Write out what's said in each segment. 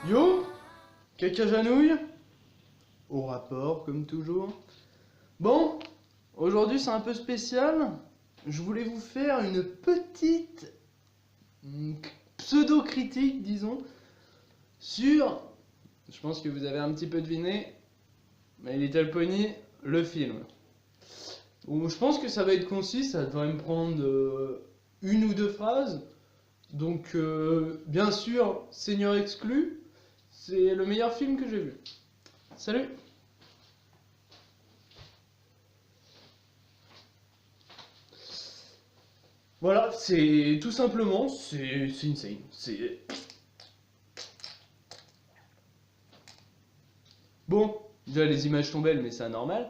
Yo, caca janouille, au rapport comme toujours. Bon, aujourd'hui c'est un peu spécial. Je voulais vous faire une petite pseudo-critique, disons, sur, je pense que vous avez un petit peu deviné, My Little Pony, le film. Je pense que ça va être concis, ça devrait me prendre une ou deux phrases. Donc, bien sûr, Seigneur exclu, c'est le meilleur film que j'ai vu. Salut! Voilà, c'est tout simplement, c'est insane. C'est. Bon, déjà les images sont belles, mais c'est anormal.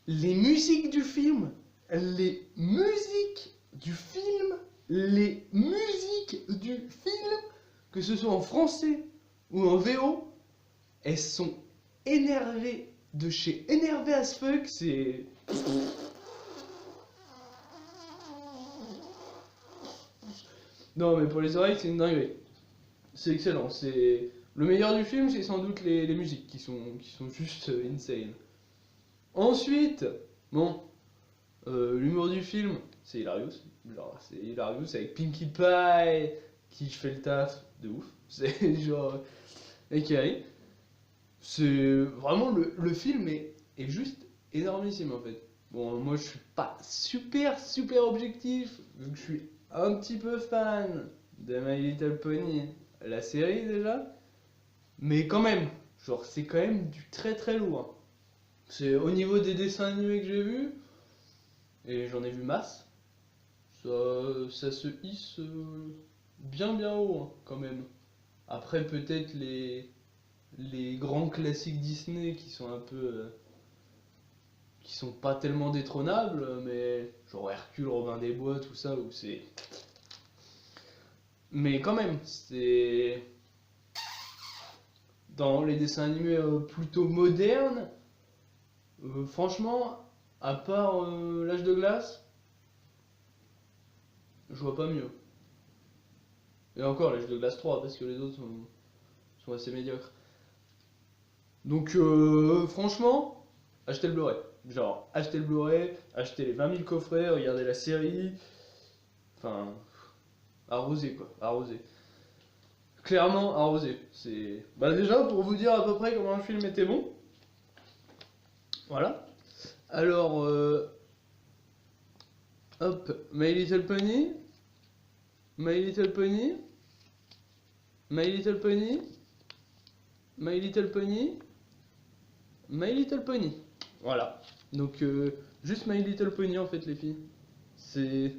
Les musiques du film, les musiques du film, les musiques du film, que ce soit en français ou en VO, elles sont énervées de chez énervé as fuck, c'est. Non, mais pour les oreilles, c'est une dinguerie. C'est excellent. C'est le meilleur du film, c'est sans doute les musiques qui sont juste insane. Ensuite, bon, l'humour du film, c'est Hilarious. Genre, c'est Hilarious avec Pinkie Pie qui fait le taf de ouf. C'est genre. Et qui arrive. C'est vraiment le film est juste énormissime en fait. Bon, moi je suis pas super objectif, vu que je suis un petit peu fan de My Little Pony, la série déjà, mais quand même, genre c'est quand même du très lourd. C'est au niveau des dessins animés que j'ai vus, et j'en ai vu masse, ça se hisse bien haut hein, quand même. Après peut-être les grands classiques Disney qui sont un peu qui sont pas tellement détrônables, mais genre Hercule, Robin des Bois, tout ça, où c'est. Mais quand même, c'est. Dans les dessins animés plutôt modernes, franchement, à part l'âge de glace, je vois pas mieux. Et encore l'âge de glace 3, parce que les autres sont assez médiocres. Donc, franchement, achetez le Blu-ray. Genre, achetez le Blu-ray, achetez les 20 000 coffrets, regardez la série. Enfin, arrosé quoi, arrosé. Clairement arrosé. C'est. Bah, déjà, pour vous dire à peu près comment le film était bon. Voilà. Alors, hop, My Little Pony. My Little Pony. My Little Pony. My Little Pony. My Little Pony. Voilà. Donc, juste My Little Pony en fait, les filles. C'est.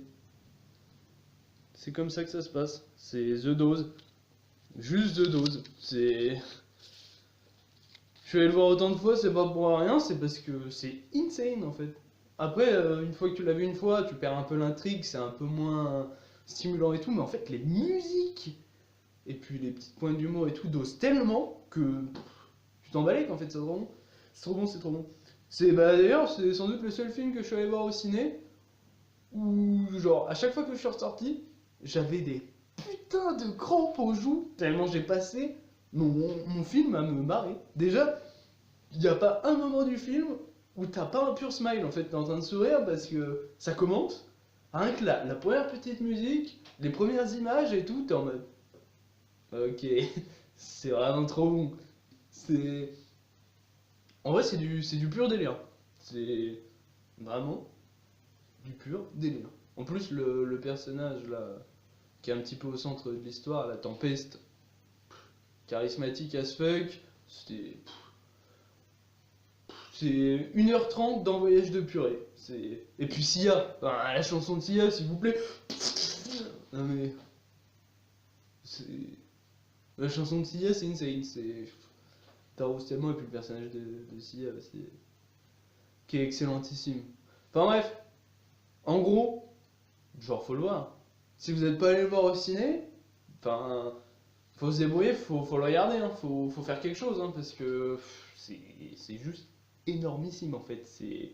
C'est comme ça que ça se passe. C'est The Dose. Juste The Dose. C'est. Je suis allé le voir autant de fois, c'est pas pour rien, c'est parce que c'est insane en fait. Après, une fois que tu l'as vu une fois, tu perds un peu l'intrigue, c'est un peu moins stimulant et tout, mais en fait, les musiques et puis les petites points d'humour et tout dosent tellement que tu t'emballes en fait, c'est trop bon. C'est trop bon, c'est trop bon. C'est bah d'ailleurs, c'est sans doute le seul film que je suis allé voir au ciné où, genre, à chaque fois que je suis ressorti, j'avais des putains de crampes aux joues, tellement j'ai passé mon film à me marrer. Déjà, il n'y a pas un moment du film où t'as pas un pur smile, en fait, t'es en train de sourire parce que ça commence, rien que la première petite musique, les premières images et tout, t'es en mode. Ok, c'est vraiment trop bon. C'est. En vrai, c'est du pur délire. C'est vraiment du pur délire. En plus, le personnage là, qui est un petit peu au centre de l'histoire, la Tempeste, charismatique as fuck, c'est. C'est 1h30 d'un voyage de purée. Et puis Sia, enfin, la chanson de Sia, s'il vous plaît. Non mais. C'est. La chanson de Sia, c'est insane. C'est. T'arroses tellement, et puis le personnage de Sia, c'est. Qui est excellentissime. Enfin bref, en gros, genre faut le voir. Si vous n'êtes pas allé le voir au ciné, enfin. Faut se débrouiller, faut le regarder, hein. Faut faire quelque chose, hein, parce que c'est juste énormissime en fait. C'est.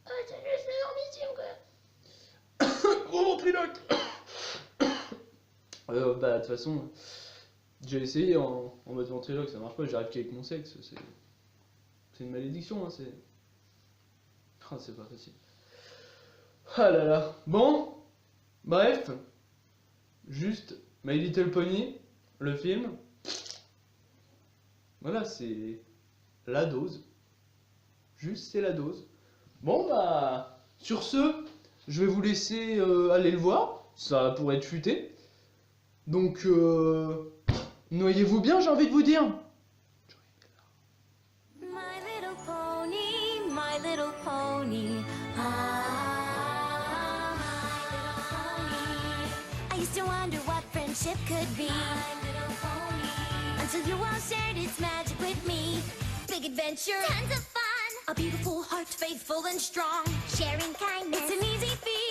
Ah, c'est juste énormissime quoi! Gros ventriloque! Bah, de toute façon, J'ai essayé en mode ventriloque, ça marche pas, j'arrive qu'avec mon sexe, c'est une malédiction, hein, c'est... Ah, c'est pas facile. Ah là là. Bon, bref, juste My Little Pony, le film, voilà, c'est la dose. Juste, c'est la dose. Bon, bah, sur ce, je vais vous laisser aller le voir, ça pourrait être futé. Donc, noyez-vous bien, j'ai envie de vous dire. My little pony, my little pony. Ah, my little pony. I used to wonder what friendship could be. My little pony. Until you all shared its magic with me. Big adventure, tons of fun. A beautiful heart, faithful and strong. Sharing kindness, it's an easy feat.